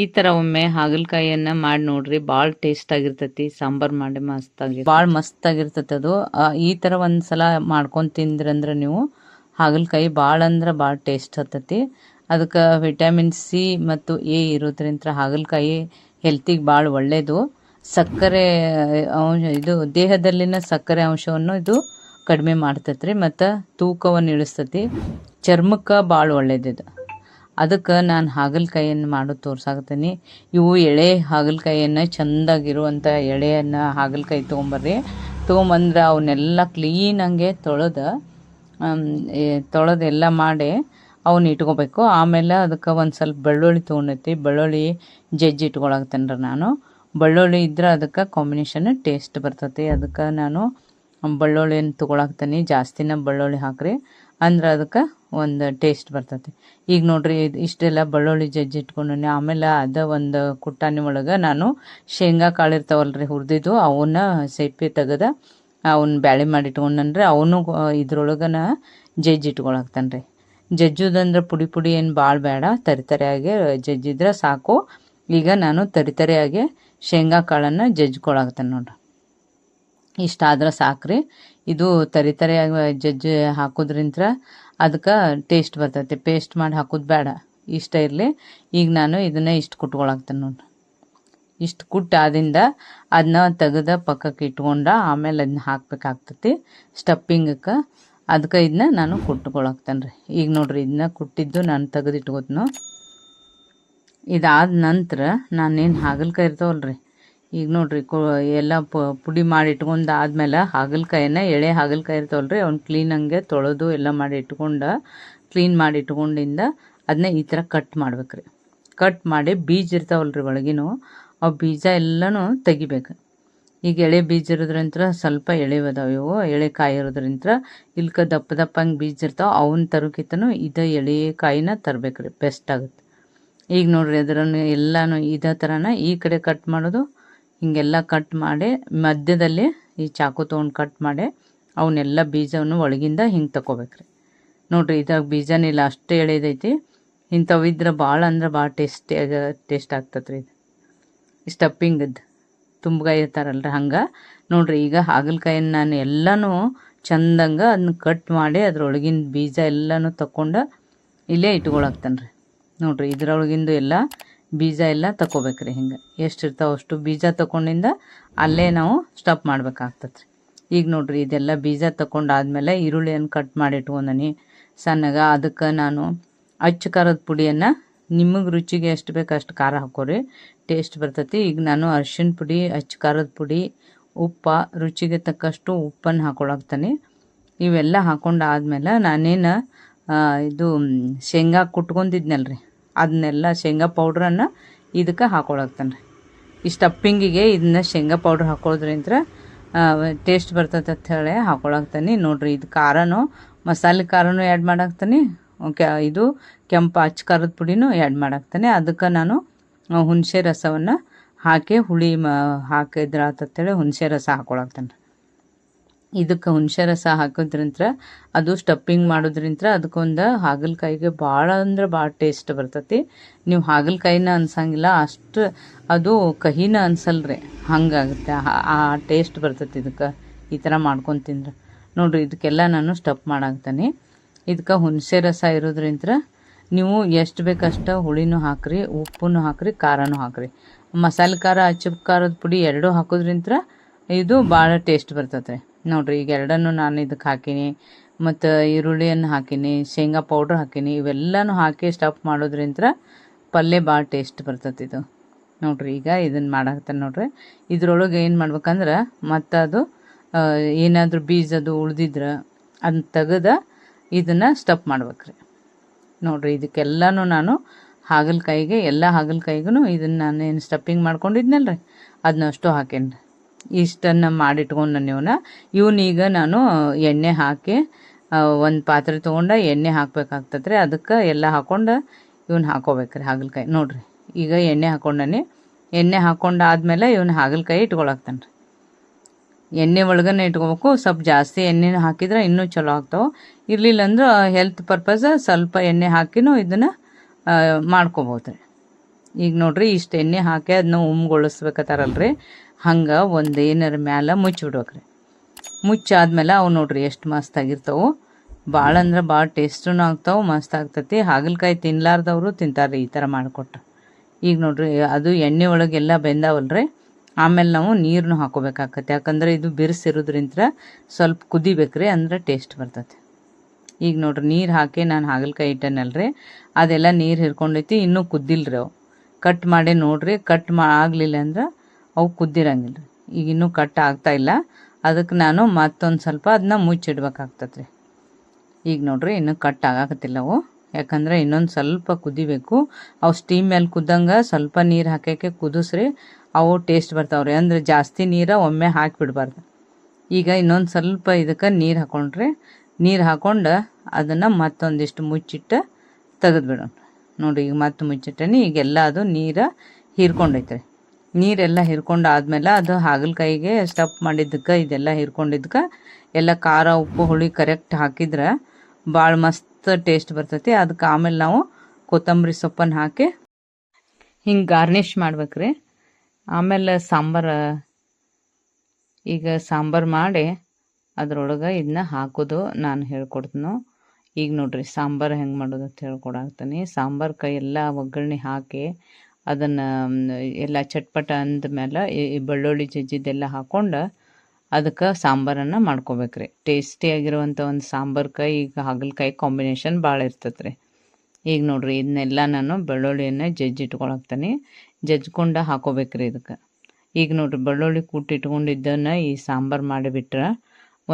ಈ ಥರ ಒಮ್ಮೆ ಹಾಗಲಕಾಯಿಯನ್ನು ಮಾಡಿ ನೋಡ್ರಿ, ಭಾಳ ಟೇಸ್ಟ್ ಆಗಿರ್ತೈತಿ. ಸಾಂಬಾರು ಮಾಡಿ ಭಾಳ ಮಸ್ತಾಗಿರ್ತೈತೆ ಅದು. ಈ ಥರ ಒಂದು ಸಲ ಮಾಡ್ಕೊಂಡು ತಿಂದ್ರಂದ್ರೆ ನೀವು ಹಾಗಲಕಾಯಿ ಭಾಳ ಅಂದ್ರೆ ಭಾಳ ಟೇಸ್ಟ್ ಹತ್ತೈತಿ. ಅದಕ್ಕೆ ವಿಟಮಿನ್ ಸಿ ಮತ್ತು ಎ ಇರೋದ್ರಿಂದ ಹಾಗಲಕಾಯಿ ಹೆಲ್ತಿಗೆ ಭಾಳ ಒಳ್ಳೆಯದು. ಸಕ್ಕರೆ ಇದು ದೇಹದಲ್ಲಿನ ಸಕ್ಕರೆ ಅಂಶವನ್ನು ಇದು ಕಡಿಮೆ ಮಾಡ್ತೈತೆ ರೀ, ಮತ್ತು ತೂಕವನ್ನು ಇಳಿಸ್ತೈತಿ. ಚರ್ಮಕ್ಕೆ ಭಾಳ ಒಳ್ಳೇದಿದು. ಅದಕ್ಕೆ ನಾನು ಹಾಗಲಕಾಯಿಯನ್ನು ಮಾಡೋದು ತೋರ್ಸಾಕತ್ತೀನಿ. ಇವು ಎಳೆ ಹಾಗಲಕಾಯಿಯನ್ನು ಚೆಂದಾಗಿರುವಂಥ ಎಳೆಯನ್ನು ಹಾಗಲಕಾಯಿ ತೊಗೊಂಬರ್ರಿ. ತೊಗೊಂಬಂದ್ರೆ ಅವನ್ನೆಲ್ಲ ಕ್ಲೀನಂಗೆ ತೊಳೆದೆಲ್ಲ ಮಾಡಿ ಅವನ್ನ ಇಟ್ಕೋಬೇಕು. ಆಮೇಲೆ ಅದಕ್ಕೆ ಒಂದು ಸ್ವಲ್ಪ ಬೆಳ್ಳುಳ್ಳಿ ತೊಗೊಂಡೈತಿ. ಬೆಳ್ಳುಳ್ಳಿ ಜಜ್ಜಿ ಇಟ್ಕೊಳಕ್ತೇನೆ ರೀ ನಾನು. ಬೆಳ್ಳುಳ್ಳಿ ಇದ್ರೆ ಅದಕ್ಕೆ ಕಾಂಬಿನೇಷನ್ ಟೇಸ್ಟ್ ಬರ್ತೈತಿ. ಅದಕ್ಕೆ ನಾನು ಬೆಳ್ಳುಳ್ಳಿನ ತೊಗೊಳಕ್ತೀನಿ. ಜಾಸ್ತಿನ ಬೆಳ್ಳುಳ್ಳಿ ಹಾಕ್ರಿ, ಅಂದ್ರೆ ಅದಕ್ಕೆ ಒಂದು ಟೇಸ್ಟ್ ಬರ್ತೈತಿ. ಈಗ ನೋಡ್ರಿ, ಇಷ್ಟೆಲ್ಲ ಬೆಳ್ಳುಳ್ಳಿ ಜಜ್ಜಿ ಇಟ್ಕೊಂಡೀನಿ. ಆಮೇಲೆ ಒಂದು ಕುಟ್ಟಾಣಿ ಒಳಗೆ ನಾನು ಶೇಂಗಾ ಕಾಳು ಇರ್ತಾವಲ್ರಿ ಹುರಿದಿದ್ದು, ಅವನ್ನ ಸಿಪ್ಪೆ ತೆಗೆದು ಅವನ್ನ ಬ್ಯಾಳೆ ಮಾಡಿ ಇಟ್ಕೊಂಡನ್ರಿ. ಅವನು ಇದ್ರೊಳಗನ ಜಜ್ಜಿ ಇಟ್ಕೊಳಕ್ತಾನೆ ರೀ. ಜಜ್ಜುದಂದ್ರೆ ಪುಡಿ ಏನು ಭಾಳ ಬೇಡ, ತರಿತರಿಯಾಗಿ ಜಜ್ಜಿದ್ರೆ ಸಾಕು. ಈಗ ನಾನು ತರಿತರಿಯಾಗಿ ಶೇಂಗಾ ಕಾಳನ್ನು ಜಜ್ಕೊಳಕ್ತಾನೆ ನೋಡ್ರಿ. ಇಷ್ಟಾದ್ರೆ ಸಾಕ್ರಿ. ಇದು ತರಿತರಿಯಾಗಿ ಜಜ್ಜಿ ಹಾಕೋದ್ರಿಂದ ಅದಕ್ಕೆ ಟೇಸ್ಟ್ ಬರ್ತೈತೆ. ಪೇಸ್ಟ್ ಮಾಡಿ ಹಾಕೋದು ಬೇಡ, ಇಷ್ಟ ಇರಲಿ. ಈಗ ನಾನು ಇದನ್ನು ಇಷ್ಟು ಕುಟ್ಕೊಳಕ್ತೇನೆ ನೋಡ್ರಿ. ಇಷ್ಟು ಕುಟ್ಟಾದಿಂದ ಅದನ್ನ ತೆಗೆದು ಪಕ್ಕಕ್ಕೆ ಇಟ್ಕೊಂಡ ಆಮೇಲೆ ಅದನ್ನ ಹಾಕ್ಬೇಕಾಗ್ತೈತಿ ಸ್ಟಪ್ಪಿಂಗಕ್ಕೆ. ಅದಕ್ಕೆ ಇದನ್ನ ನಾನು ಕುಟ್ಕೊಳಕ್ತೇನೆ ರೀ. ಈಗ ನೋಡ್ರಿ, ಇದನ್ನ ಕುಟ್ಟಿದ್ದು ನಾನು ತೆಗೆದು ಇಟ್ಕೋತೀನಿ. ಇದಾದ ನಂತರ ನಾನೇನು ಹಾಗಲಕಾಯಿ ಇರ್ತಾವಲ್ರಿ, ಈಗ ನೋಡ್ರಿ ಎಲ್ಲ ಪುಡಿ ಮಾಡಿ ಇಟ್ಕೊಂಡು ಆದಮೇಲೆ ಹಾಗಲಕಾಯಿನ ಎಳೆ ಹಾಗಲಕಾಯಿ ಇರ್ತಾವಲ್ರಿ, ಅವ್ನು ಕ್ಲೀನಂಗೆ ತೊಳೆದು ಎಲ್ಲ ಮಾಡಿ ಕ್ಲೀನ್ ಮಾಡಿ ಇಟ್ಕೊಂಡಿಂದ ಅದನ್ನ ಈ ಥರ ಕಟ್ ಮಾಡ್ಬೇಕ್ರಿ. ಕಟ್ ಮಾಡಿ ಬೀಜ ಇರ್ತಾವಲ್ರಿ ಒಳಗಿನೂ, ಅವು ಬೀಜ ಎಲ್ಲನೂ ತೆಗಿಬೇಕು. ಈಗ ಎಳೆ ಬೀಜ ಇರೋದ್ರಿಂದ ಸ್ವಲ್ಪ ಎಳೆವದಾವ ಇವು, ಎಳೆ ಕಾಯಿ ಇರೋದ್ರಿಂದ ಇಲ್ಕ ದಪ್ಪಂಗೆ ಬೀಜ ಇರ್ತಾವೆ, ಅವನ್ನ ತರೋಕ್ಕಿಂತನೂ ಇದು ಎಳೆ ಕಾಯಿನ ತರಬೇಕ್ರಿ, ಬೆಸ್ಟ್ ಆಗುತ್ತೆ. ಈಗ ನೋಡ್ರಿ, ಅದರನ್ನು ಎಲ್ಲನೂ ಇದೇ ಥರನ ಈ ಕಡೆ ಕಟ್ ಮಾಡೋದು, ಹಿಂಗೆಲ್ಲ ಕಟ್ ಮಾಡಿ ಮಧ್ಯದಲ್ಲಿ ಈ ಚಾಕು ತೊಗೊಂಡು ಕಟ್ ಮಾಡಿ ಅವನ್ನೆಲ್ಲ ಬೀಜವನ್ನು ಒಳಗಿಂದ ಹಿಂಗೆ ತಗೋಬೇಕ್ರಿ. ನೋಡ್ರಿ, ಇದಾಗ ಬೀಜನಿಲ್ಲ, ಅಷ್ಟೇ ಎಳೆದೈತಿ. ಇಂಥವು ಇದ್ರೆ ಭಾಳ ಅಂದ್ರೆ ಭಾಳ ಟೇಸ್ಟ್ ಆಗ್ತದೆ ರೀ. ಇದು ಸ್ಟಪ್ಪಿಂಗದ್ದು ತುಂಬಗಾಯಿ ಇರ್ತಾರಲ್ರಿ, ಹಂಗೆ ನೋಡ್ರಿ. ಈಗ ಹಾಗಲಕಾಯಿನ ನಾನು ಎಲ್ಲನೂ ಚಂದಂಗೆ ಅದನ್ನ ಕಟ್ ಮಾಡಿ ಅದ್ರೊಳಗಿನ ಬೀಜ ಎಲ್ಲನೂ ತಗೊಂಡು ಇಲ್ಲೇ ಇಟ್ಕೊಳಕ್ತಾನೆ ರೀ. ನೋಡ್ರಿ, ಇದ್ರೊಳಗಿಂದು ಎಲ್ಲ ಬೀಜ ಎಲ್ಲ ತಗೋಬೇಕ್ರಿ. ಹಿಂಗೆ ಎಷ್ಟು ಇರ್ತಾವೆ ಅಷ್ಟು ಬೀಜ ತಗೊಂಡಿಂದ ಅಲ್ಲೇ ನಾವು ಸ್ಟಪ್ ಮಾಡ್ಬೇಕಾಗ್ತದೆ ರೀ. ಈಗ ನೋಡ್ರಿ, ಇದೆಲ್ಲ ಬೀಜ ತಗೊಂಡಾದ್ಮೇಲೆ ಈರುಳ್ಳಿಯನ್ನು ಕಟ್ ಮಾಡಿ ಇಟ್ಕೊಂಡನಿ ಸಣ್ಣಗೆ. ಅದಕ್ಕೆ ನಾನು ಅಚ್ಚ ಖಾರದ ಪುಡಿಯನ್ನು ನಿಮಗೆ ರುಚಿಗೆ ಎಷ್ಟು ಬೇಕು ಅಷ್ಟು ಖಾರ ಹಾಕೋರಿ, ಟೇಸ್ಟ್ ಬರ್ತೈತಿ. ಈಗ ನಾನು ಅರಿಶಿಣ ಪುಡಿ, ಅಚ್ಚ ಖಾರದ ಪುಡಿ, ಉಪ್ಪು, ರುಚಿಗೆ ತಕ್ಕಷ್ಟು ಉಪ್ಪನ್ನು ಹಾಕೊಳಕ್ತಾನೆ. ಇವೆಲ್ಲ ಹಾಕೊಂಡಾದ್ಮೇಲೆ ನಾನೇನು ಇದು ಶೇಂಗಾ ಕುಟ್ಕೊಂಡಿದ್ನಲ್ರಿ, ಅದನ್ನೆಲ್ಲ ಶೇಂಗಾ ಪೌಡ್ರನ್ನು ಇದಕ್ಕೆ ಹಾಕೊಳಕ್ತಾನೆ ರೀ. ಈ ಸ್ಟಪ್ಪಿಂಗಿಗೆ ಇದನ್ನ ಶೇಂಗಾ ಪೌಡ್ರ್ ಹಾಕೊಳ್ಳೋದ್ರಿಂದ ಟೇಸ್ಟ್ ಬರ್ತೈತೆ ಅಂತ ಹೇಳಿ ಹಾಕೊಳಕ್ತಾನೆ. ನೋಡ್ರಿ, ಇದು ಖಾರನೂ ಮಸಾಲೆ ಖಾರನೂ ಆ್ಯಡ್ ಮಾಡಾಕ್ತಾನೆ, ಇದು ಕೆಂಪು ಅಚ್ಚ ಖಾರದ ಪುಡಿನೂ ಆ್ಯಡ್ ಮಾಡಾಕ್ತಾನೆ. ಅದಕ್ಕೆ ನಾನು ಹುಣಸೆ ರಸವನ್ನು ಹಾಕಿ ಹುಳಿ ಹಾಕಿದ್ರೆ ಆತಂತೇಳಿ ಹುಣಸೆ ರಸ ಹಾಕೊಳಕ್ತಾನೆ. ಇದಕ್ಕೆ ಹುಣಸೆ ರಸ ಹಾಕೋದ್ರಿಂದ ಅದು ಸ್ಟಪ್ಪಿಂಗ್ ಮಾಡೋದ್ರಿಂದ ಅದಕ್ಕೊಂದು ಹಾಗಲಕಾಯಿಗೆ ಭಾಳ ಅಂದ್ರೆ ಭಾಳ ಟೇಸ್ಟ್ ಬರ್ತೈತಿ. ನೀವು ಹಾಗಲಕಾಯಿನ ಅನ್ಸಂಗಿಲ್ಲ, ಅಷ್ಟು ಅದು ಕಹಿನ ಅನ್ಸಲ್ರಿ, ಹಂಗಾಗುತ್ತೆ. ಆ ಟೇಸ್ಟ್ ಬರ್ತೈತಿ ಇದಕ್ಕೆ ಈ ಥರ ಮಾಡ್ಕೊಂಡು ತಿಂದ್ರೆ. ನೋಡ್ರಿ, ಇದಕ್ಕೆಲ್ಲ ನಾನು ಸ್ಟಪ್ ಮಾಡಾಕ್ತಾನೆ. ಇದಕ್ಕೆ ಹುಣಸೆ ರಸ ಇರೋದ್ರಿಂದ ನೀವು ಎಷ್ಟು ಬೇಕಷ್ಟು ಹುಳಿನೂ ಹಾಕ್ರಿ, ಉಪ್ಪನ್ನು ಹಾಕ್ರಿ, ಖಾರನೂ ಹಾಕ್ರಿ. ಮಸಾಲೆ ಖಾರ, ಅಚ್ಚ ಖಾರದ ಪುಡಿ ಎರಡೂ ಹಾಕೋದ್ರಿಂದ ಇದು ಭಾಳ ಟೇಸ್ಟ್ ಬರ್ತೈತೆ. ನೋಡ್ರಿ, ಈಗ ಎರಡನ್ನೂ ನಾನು ಇದಕ್ಕೆ ಹಾಕೀನಿ, ಮತ್ತು ಈರುಳ್ಳಿಯನ್ನು ಹಾಕೀನಿ, ಶೇಂಗಾ ಪೌಡ್ರ್ ಹಾಕೀನಿ. ಇವೆಲ್ಲನೂ ಹಾಕಿ ಸ್ಟಫ್ ಮಾಡೋದ್ರಿಂದ ಪಲ್ಯ ಭಾಳ ಟೇಸ್ಟ್ ಬರ್ತೈತೆ ಇದು. ನೋಡ್ರಿ, ಈಗ ಇದನ್ನು ಮಾಡಾಕ್ತಾನೆ ನೋಡ್ರಿ. ಇದ್ರೊಳಗೆ ಏನು ಮಾಡ್ಬೇಕಂದ್ರೆ ಮತ್ತು ಅದು ಏನಾದರೂ ಬೀಜದು ಉಳ್ದಿದ್ರೆ ಅದನ್ನ ತೆಗೆದು ಇದನ್ನು ಸ್ಟಫ್ ಮಾಡ್ಬೇಕ್ರಿ. ನೋಡ್ರಿ, ಇದಕ್ಕೆಲ್ಲನೂ ನಾನು ಹಾಗಲಕಾಯಿಗೆ ಎಲ್ಲ ಹಾಗಲಕಾಯಿಗೂ ಇದನ್ನು ನಾನೇನು ಸ್ಟಫಿಂಗ್ ಮಾಡ್ಕೊಂಡಿದ್ನಲ್ರಿ ಅದನ್ನ ಅಷ್ಟು ಹಾಕೇನಿ ರೀ. ಇಷ್ಟನ್ನು ಮಾಡಿಟ್ಕೊಂಡು ಇವನೀಗ ನಾನು ಎಣ್ಣೆ ಹಾಕಿ ಒಂದು ಪಾತ್ರೆ ತೊಗೊಂಡು ಎಣ್ಣೆ ಹಾಕ್ಬೇಕಾಗ್ತದೆ ರೀ. ಅದಕ್ಕೆ ಎಲ್ಲ ಹಾಕ್ಕೊಂಡು ಇವನ್ನ ಹಾಕೋಬೇಕ್ರಿ ಹಾಗಲಕಾಯಿ. ನೋಡ್ರಿ, ಈಗ ಎಣ್ಣೆ ಹಾಕ್ಕೊಂಡನಿ. ಎಣ್ಣೆ ಹಾಕ್ಕೊಂಡಾದ್ಮೇಲೆ ಇವನ್ನ ಹಾಗಲಕಾಯಿ ಇಟ್ಕೊಳಕ್ತಾನೆ ರೀ. ಎಣ್ಣೆ ಒಳಗನೆ ಇಟ್ಕೋಬೇಕು. ಸ್ವಲ್ಪ ಜಾಸ್ತಿ ಎಣ್ಣೆ ಹಾಕಿದ್ರೆ ಇನ್ನೂ ಚಲೋ ಆಗ್ತಾವೆ. ಇರಲಿಲ್ಲ ಅಂದ್ರೆ ಹೆಲ್ತ್ ಪರ್ಪಸ್ ಸ್ವಲ್ಪ ಎಣ್ಣೆ ಹಾಕಿನೂ ಇದನ್ನು ಮಾಡ್ಕೋಬೋದು ರೀ. ಈಗ ನೋಡ್ರಿ ಇಷ್ಟು ಎಣ್ಣೆ ಹಾಕಿ ಅದನ್ನ ಉಮ್ಗೊಳಿಸ್ಬೇಕತ್ತಾರಲ್ರಿ, ಹಂಗೆ ಒಂದು ಏನಾರ ಮ್ಯಾಲೆ ಮುಚ್ಚಿಬಿಡ್ಬೇಕ್ರಿ. ಮುಚ್ಚಾದ್ಮೇಲೆ ಅವು ನೋಡ್ರಿ ಎಷ್ಟು ಮಸ್ತ್ ಆಗಿರ್ತಾವೆ. ಭಾಳ ಅಂದ್ರೆ ಭಾಳ ಟೇಸ್ಟೂ ಆಗ್ತಾವೆ, ಮಸ್ತ್ ಆಗ್ತೈತಿ. ಹಾಗಲಕಾಯಿ ತಿನ್ಲಾರ್ದವರು ತಿಂತಾರೆ ಈ ಥರ ಮಾಡಿಕೊಟ್ರೆ. ಈಗ ನೋಡ್ರಿ ಅದು ಎಣ್ಣೆ ಒಳಗೆಲ್ಲ ಬೆಂದಾವಲ್ರಿ, ಆಮೇಲೆ ನಾವು ನೀರನ್ನು ಹಾಕೋಬೇಕಾಗತ್ತೆ. ಯಾಕಂದ್ರೆ ಇದು ಬಿರುಸಿರೋದ್ರಿಂದ ಸ್ವಲ್ಪ ಕುದಿಬೇಕ್ರಿ, ಅಂದ್ರೆ ಟೇಸ್ಟ್ ಬರ್ತೈತಿ. ಈಗ ನೋಡ್ರಿ ನೀರು ಹಾಕಿ ನಾನು ಹಾಗಲಕಾಯಿ ಇಟ್ಟನಲ್ರಿ, ಅದೆಲ್ಲ ನೀರು ಹಿರ್ಕೊಂಡೈತಿ. ಇನ್ನೂ ಕುದ್ದಿಲ್ರಿ ಅವು. ಕಟ್ ಮಾಡಿ ನೋಡ್ರಿ, ಕಟ್ ಆಗಲಿಲ್ಲ ಅಂದ್ರೆ ಅವು ಕುದ್ದಿರಂಗಿಲ್ಲ ರೀ. ಈಗ ಇನ್ನೂ ಕಟ್ ಆಗ್ತಾಯಿಲ್ಲ, ಅದಕ್ಕೆ ನಾನು ಮತ್ತೊಂದು ಸ್ವಲ್ಪ ಅದನ್ನ ಮುಚ್ಚಿಡ್ಬೇಕಾಗ್ತದೆ ರೀ. ಈಗ ನೋಡ್ರಿ ಇನ್ನೂ ಕಟ್ ಆಗಾಕತ್ತಿಲ್ಲ ಅವು, ಯಾಕಂದ್ರೆ ಇನ್ನೊಂದು ಸ್ವಲ್ಪ ಕುದಿಬೇಕು. ಅವು ಸ್ಟೀಮ್ ಮೇಲೆ ಕುದ್ದಂಗೆ ಸ್ವಲ್ಪ ನೀರು ಹಾಕಕ್ಕೆ ಕುದಿಸ್ರಿ, ಅವು ಟೇಸ್ಟ್ ಬರ್ತಾವ್ರಿ. ಅಂದ್ರೆ ಜಾಸ್ತಿ ನೀರು ಒಮ್ಮೆ ಹಾಕಿಬಿಡ್ಬಾರ್ದು. ಈಗ ಇನ್ನೊಂದು ಸ್ವಲ್ಪ ಇದಕ್ಕೆ ನೀರು ಹಾಕೊಂಡ್ರೆ, ನೀರು ಹಾಕೊಂಡು ಅದನ್ನು ಮತ್ತೊಂದಿಷ್ಟು ಮುಚ್ಚಿಟ್ಟು ತೆಗೆದುಬಿಡೋಣ. ನೋಡಿ ಈಗ ಮತ್ತೆ ಮುಚ್ಚಿಟ್ಟನಿ. ಈಗೆಲ್ಲ ಅದು ನೀರು ಹೀರ್ಕೊಂಡೈತೆ ರೀ. ನೀರೆಲ್ಲ ಹಿರ್ಕೊಂಡು ಆದಮೇಲೆ ಅದು ಹಾಗಲಕಾಯಿಗೆ ಸ್ಟಫ್ ಮಾಡಿದ್ದಕ್ಕೆ ಇದೆಲ್ಲ ಹಿರ್ಕೊಂಡಿದ್ದಕ್ಕೆ ಎಲ್ಲ ಖಾರ ಉಪ್ಪು ಹುಳಿ ಕರೆಕ್ಟ್ ಹಾಕಿದ್ರೆ ಭಾಳ ಮಸ್ತ್ ಟೇಸ್ಟ್ ಬರ್ತೈತಿ. ಅದಕ್ಕೆ ಆಮೇಲೆ ನಾವು ಕೊತ್ತಂಬರಿ ಸೊಪ್ಪನ್ನು ಹಾಕಿ ಹಿಂಗೆ ಗಾರ್ನಿಷ್ ಮಾಡ್ಬೇಕ್ರಿ. ಆಮೇಲೆ ಈಗ ಸಾಂಬಾರು ಮಾಡಿ ಅದ್ರೊಳಗೆ ಇದನ್ನ ಹಾಕೋದು ನಾನು ಹೇಳ್ಕೊಡ್ತೀನಿ. ಈಗ ನೋಡ್ರಿ ಸಾಂಬಾರು ಹೆಂಗೆ ಮಾಡೋದು ಅಂತ ಹೇಳ್ಕೊಡಾಕ್ತೀನಿ. ಸಾಂಬಾರು ಕೈ ಎಲ್ಲ ಒಗ್ಗರಣೆ ಹಾಕಿ ಅದನ್ನು ಎಲ್ಲ ಚಟ್ಪಟ ಅಂದಮೇಲೆ ಈ ಬೆಳ್ಳುಳ್ಳಿ ಜಜ್ಜಿದ್ದೆಲ್ಲ ಹಾಕ್ಕೊಂಡು ಅದಕ್ಕೆ ಸಾಂಬಾರನ್ನು ಮಾಡ್ಕೋಬೇಕ್ರಿ. ಟೇಸ್ಟಿಯಾಗಿರುವಂಥ ಒಂದು ಸಾಂಬಾರು ಕೈ ಈಗ ಹಾಗಲಕಾಯಿ ಕಾಂಬಿನೇಷನ್ ಭಾಳ ಇರ್ತೈತೆ ರೀ. ಈಗ ನೋಡ್ರಿ ಇದನ್ನೆಲ್ಲ ನಾನು ಬೆಳ್ಳುಳ್ಳಿಯನ್ನು ಜಜ್ಜಿಟ್ಕೊಳಕ್ತೀನಿ. ಜಜ್ಕೊಂಡು ಹಾಕೋಬೇಕ್ರಿ ಇದಕ್ಕೆ. ಈಗ ನೋಡ್ರಿ ಬೆಳ್ಳುಳ್ಳಿ ಇಟ್ಕೊಂಡಿದ್ದನ್ನು ಈ ಸಾಂಬಾರು ಮಾಡಿಬಿಟ್ರೆ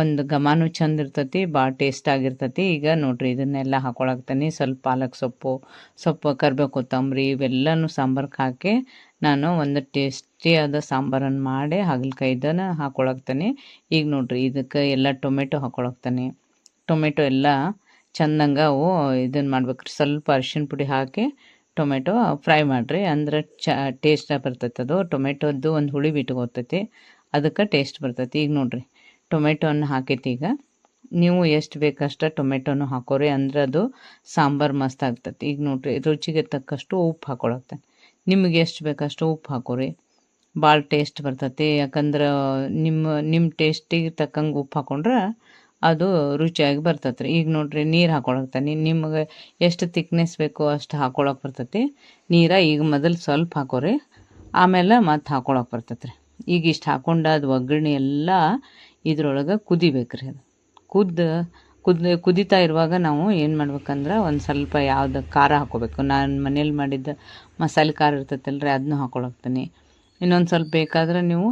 ಒಂದು ಘಮನೂ ಚಂದ ಇರ್ತೈತಿ, ಭಾಳ ಟೇಸ್ಟ್ ಆಗಿರ್ತೈತಿ. ಈಗ ನೋಡ್ರಿ ಇದನ್ನೆಲ್ಲ ಹಾಕೊಳಕ್ತೀನಿ. ಸ್ವಲ್ಪ ಪಾಲಕ್ ಸೊಪ್ಪು ಕರಿಬೇವು ಕೊತ್ತಂಬರಿ ಇವೆಲ್ಲನೂ ಸಾಂಬಾರ್ಗೆ ಹಾಕಿ ನಾನು ಒಂದು ಟೇಸ್ಟಿಯಾದ ಸಾಂಬಾರನ್ನು ಮಾಡಿ ಹಾಗಲಕಾಯಿದನ್ನು ಹಾಕೊಳಕ್ತೀನಿ. ಈಗ ನೋಡ್ರಿ ಇದಕ್ಕೆ ಎಲ್ಲ ಟೊಮೆಟೊ ಹಾಕೊಳಕ್ತೀನಿ. ಟೊಮೆಟೊ ಎಲ್ಲ ಚಂದಂಗೆ ಅವು ಇದನ್ನು ಮಾಡ್ಬೇಕ್ರಿ. ಸ್ವಲ್ಪ ಅರಿಶಿನ ಪುಡಿ ಹಾಕಿ ಟೊಮೆಟೊ ಫ್ರೈ ಮಾಡಿರಿ, ಅಂದ್ರೆ ಟೇಸ್ಟ್ ಬರ್ತೈತೆ. ಅದು ಟೊಮೆಟೊದ್ದು ಒಂದು ಹುಳಿ ಬಿಟ್ಕೋತೈತಿ, ಅದಕ್ಕೆ ಟೇಸ್ಟ್ ಬರ್ತೈತಿ. ಈಗ ನೋಡ್ರಿ ಟೊಮೆಟೊವನ್ನು ಹಾಕೈತಿ. ಈಗ ನೀವು ಎಷ್ಟು ಬೇಕಷ್ಟು ಟೊಮೆಟೊನು ಹಾಕೋರಿ, ಅಂದ್ರೆ ಅದು ಸಾಂಬಾರು ಮಸ್ತ್ ಆಗ್ತೈತಿ. ಈಗ ನೋಡ್ರಿ ರುಚಿಗೆ ತಕ್ಕಷ್ಟು ಉಪ್ಪು ಹಾಕೊಳಕ್ತಾನೆ. ನಿಮಗೆ ಎಷ್ಟು ಬೇಕಷ್ಟು ಉಪ್ಪು ಹಾಕೋರಿ, ಭಾಳ ಟೇಸ್ಟ್ ಬರ್ತೈತಿ. ಯಾಕಂದ್ರೆ ನಿಮ್ಮ ಟೇಸ್ಟಿಗೆ ತಕ್ಕಂಗೆ ಉಪ್ಪು ಹಾಕೊಂಡ್ರೆ ಅದು ರುಚಿಯಾಗಿ ಬರ್ತೈತೆ ರೀ. ಈಗ ನೋಡ್ರಿ ನೀರು ಹಾಕೊಳಕ್ತಾನೆ. ನಿಮಗೆ ಎಷ್ಟು ತಿಕ್ನೆಸ್ ಬೇಕೋ ಅಷ್ಟು ಹಾಕೊಳಕ್ಕೆ ಬರ್ತೈತಿ ನೀರು. ಈಗ ಮೊದಲು ಸ್ವಲ್ಪ ಹಾಕೋರಿ, ಆಮೇಲೆ ಮತ್ತೆ ಹಾಕೊಳಕ್ಕೆ ಬರ್ತೈತೆ ರೀ. ಈಗ ಇಷ್ಟು ಹಾಕೊಂಡು ಅದು ಒಗ್ಗರಣೆ ಎಲ್ಲ ಇದ್ರೊಳಗೆ ಕುದಿಬೇಕ್ರಿ. ಅದು ಕುದಿತಾ ಇರುವಾಗ ನಾವು ಏನು ಮಾಡ್ಬೇಕಂದ್ರೆ ಒಂದು ಸ್ವಲ್ಪ ಯಾವ್ದು ಖಾರ ಹಾಕೋಬೇಕು. ನಾನು ಮನೇಲಿ ಮಾಡಿದ್ದ ಮಸಾಲೆ ಖಾರ ಇರ್ತೈತಲ್ರಿ, ಅದನ್ನೂ ಹಾಕೊಳಕ್ತೀನಿ. ಇನ್ನೊಂದು ಸ್ವಲ್ಪ ಬೇಕಾದ್ರೆ ನೀವು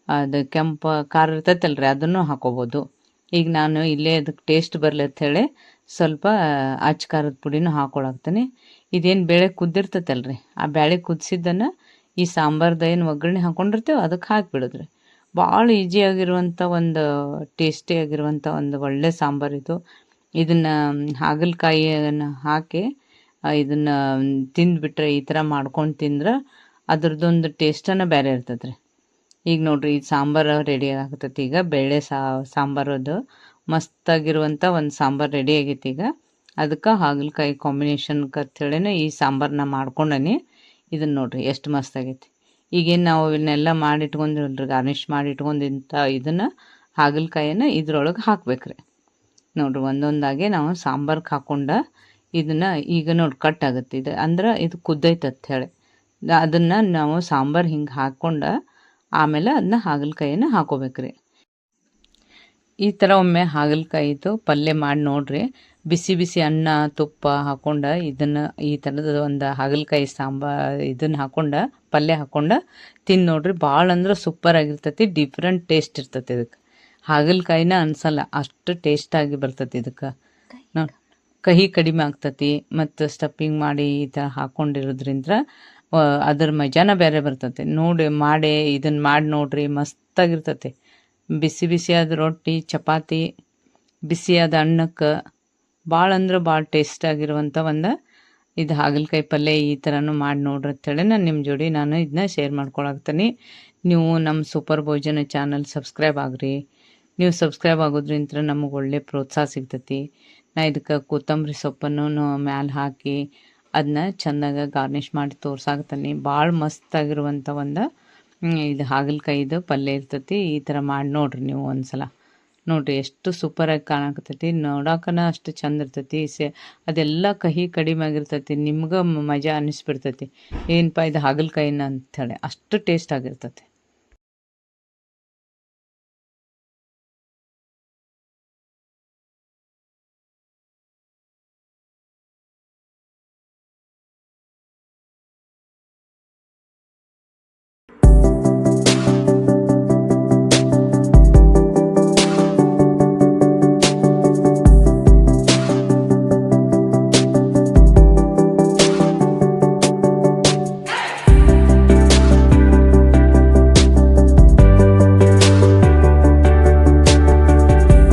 ಅದು ಕೆಂಪು ಖಾರ ಇರ್ತೈತಲ್ರಿ, ಅದನ್ನು ಹಾಕೋಬೋದು. ಈಗ ನಾನು ಇಲ್ಲೇ ಅದಕ್ಕೆ ಟೇಸ್ಟ್ ಬರಲಿ ಅಂಥೇಳಿ ಸ್ವಲ್ಪ ಅಚ್ಚ ಖಾರದ ಪುಡಿನೂ ಹಾಕೊಳಕ್ತೀನಿ. ಇದೇನು ಬೇಳೆ ಕುದ್ದಿರ್ತೈತಲ್ರಿ, ಆ ಬೇಳೆ ಕುದಿಸಿದ್ದನ್ನು ಈ ಸಾಂಬಾರ್ದು ಏನು ಒಗ್ಗರಣೆ ಹಾಕ್ಕೊಂಡಿರ್ತೇವೆ ಅದಕ್ಕೆ ಹಾಕಿಬಿಡೋದ್ರಿ. ಭಾಳ ಈಸಿಯಾಗಿರುವಂಥ ಒಂದು ಟೇಸ್ಟಿಯಾಗಿರುವಂಥ ಒಂದು ಒಳ್ಳೆ ಸಾಂಬಾರಿದು. ಇದನ್ನು ಹಾಗಲಕಾಯಿಯನ್ನು ಹಾಕಿ ಇದನ್ನು ತಿಂದುಬಿಟ್ರೆ, ಈ ಥರ ಮಾಡ್ಕೊಂಡು ತಿಂದ್ರೆ ಅದ್ರದ್ದೊಂದು ಟೇಸ್ಟನ್ನು ಬೇರೆ ಇರ್ತೈತೆ ರೀ. ಈಗ ನೋಡ್ರಿ ಈ ಸಾಂಬಾರು ರೆಡಿ ಆಗತೈತಿ. ಈಗ ಬೇಳೆ ಸಾಂಬಾರದು ಮಸ್ತಾಗಿರುವಂಥ ಒಂದು ಸಾಂಬಾರು ರೆಡಿ ಆಗೈತಿ. ಈಗ ಅದಕ್ಕೆ ಹಾಗಲಕಾಯಿ ಕಾಂಬಿನೇಷನ್ಗೆ ಅಂತೇಳಿನೇ ಈ ಸಾಂಬಾರನ್ನ ಮಾಡ್ಕೊಂಡನಿ. ಇದನ್ನು ನೋಡ್ರಿ ಎಷ್ಟು ಮಸ್ತಾಗೈತಿ. ಈಗೇನು ನಾವು ಇವನ್ನೆಲ್ಲ ಮಾಡಿಟ್ಕೊಂಡಿರಲ್ರಿ, ಗಾರ್ನಿಷ್ ಮಾಡಿ ಇಟ್ಕೊಂಡಿಂಥ ಇದನ್ನು ಹಾಗಲಕಾಯಿಯನ್ನು ಇದ್ರೊಳಗೆ ಹಾಕ್ಬೇಕ್ರಿ. ನೋಡ್ರಿ ಒಂದೊಂದಾಗಿ ನಾವು ಸಾಂಬಾರ್ಗೆ ಹಾಕ್ಕೊಂಡು ಇದನ್ನು ಈಗ ನೋಡಿ ಕಟ್ ಆಗುತ್ತೆ. ಇದು ಅಂದ್ರೆ ಇದು ಕುದ್ದೈತೆ ಅಂತ ಹೇಳಿ ಅದನ್ನು ನಾವು ಸಾಂಬಾರು ಹಿಂಗೆ ಹಾಕ್ಕೊಂಡು ಆಮೇಲೆ ಅದನ್ನ ಹಾಗಲಕಾಯಿನ ಹಾಕೋಬೇಕ್ರಿ. ಈ ಥರ ಒಮ್ಮೆ ಹಾಗಲಕಾಯಿದು ಪಲ್ಯ ಮಾಡಿ ನೋಡ್ರಿ. ಬಿಸಿ ಬಿಸಿ ಅನ್ನ ತುಪ್ಪ ಹಾಕ್ಕೊಂಡು ಇದನ್ನು ಈ ಥರದ ಒಂದು ಹಾಗಲಕಾಯಿ ಇದನ್ನು ಹಾಕ್ಕೊಂಡು ಪಲ್ಯ ಹಾಕ್ಕೊಂಡು ತಿಂದು ನೋಡ್ರಿ. ಭಾಳ ಅಂದ್ರೆ ಸೂಪರ್ ಆಗಿರ್ತೈತಿ. ಡಿಫ್ರೆಂಟ್ ಟೇಸ್ಟ್ ಇರ್ತೈತಿ. ಇದಕ್ಕೆ ಹಾಗಲಕಾಯಿನ ಅನ್ಸಲ್ಲ, ಅಷ್ಟು ಟೇಸ್ಟಾಗಿ ಬರ್ತೈತಿ. ಇದಕ್ಕೆ ನೋಡಿ ಕಹಿ ಕಡಿಮೆ ಆಗ್ತೈತಿ. ಮತ್ತು ಸ್ಟಫಿಂಗ್ ಮಾಡಿ ಈ ಥರ ಹಾಕ್ಕೊಂಡಿರೋದ್ರಿಂದ ಅದ್ರ ಮಜಾನ ಬೇರೆ ಬರ್ತೈತಿ. ಮಾಡಿ ಇದನ್ನು ಮಾಡಿ ನೋಡ್ರಿ, ಮಸ್ತಾಗಿರ್ತೈತಿ. ಬಿಸಿ ಬಿಸಿಯಾದ ರೊಟ್ಟಿ ಚಪಾತಿ ಬಿಸಿಯಾದ ಅನ್ನಕ್ಕೆ ಭಾಳ ಅಂದ್ರೆ ಭಾಳ ಟೇಸ್ಟಾಗಿರುವಂಥ ಒಂದು ಇದು ಹಾಗಲಕಾಯಿ ಪಲ್ಯ ಈ ಥರನೂ ಮಾಡಿ ನೋಡ್ರಿ ಅಂತೇಳಿ ನಿಮ್ಮ ಜೋಡಿ ನಾನು ಇದನ್ನ ಶೇರ್ ಮಾಡ್ಕೊಳಕ್ತೀನಿ. ನೀವು ನಮ್ಮ ಸೂಪರ್ ಭೋಜನ ಚಾನಲ್ ಸಬ್ಸ್ಕ್ರೈಬ್ ಆಗ್ರಿ. ನೀವು ಸಬ್ಸ್ಕ್ರೈಬ್ ಆಗೋದ್ರಿಂದ ನಮಗೆ ಒಳ್ಳೆ ಪ್ರೋತ್ಸಾಹ ಸಿಗ್ತೈತಿ. ನಾ ಇದಕ್ಕೆ ಕೊತ್ತಂಬರಿ ಸೊಪ್ಪನ್ನು ಮ್ಯಾಲೆ ಹಾಕಿ ಅದನ್ನ ಚೆಂದಾಗ ಗಾರ್ನಿಷ್ ಮಾಡಿ ತೋರ್ಸಾಕತ್ತೀನಿ. ಭಾಳ ಮಸ್ತಾಗಿರುವಂಥ ಒಂದು ಇದು ಹಾಗಲಕಾಯಿದು ಪಲ್ಯ ಇರ್ತೈತಿ. ಈ ಥರ ಮಾಡಿ ನೋಡ್ರಿ ನೀವು ಒಂದ್ಸಲ. ನೋಡ್ರಿ ಎಷ್ಟು ಸೂಪರಾಗಿ ಕಾಣಕತ್ತೈತಿ, ನೋಡಾಕನ ಅಷ್ಟು ಚಂದ ಇರ್ತೈತಿ. ಅದೆಲ್ಲ ಕಹಿ ಕಡಿಮೆ ಆಗಿರ್ತೈತಿ, ನಿಮ್ಗೆ ಮಜಾ ಅನ್ನಿಸ್ಬಿಡ್ತೈತಿ ಏನಪ್ಪ ಇದು ಹಾಗಲಕಾಯಿನ ಅಂಥೇಳಿ. ಅಷ್ಟು ಟೇಸ್ಟ್ ಆಗಿರ್ತೈತಿ.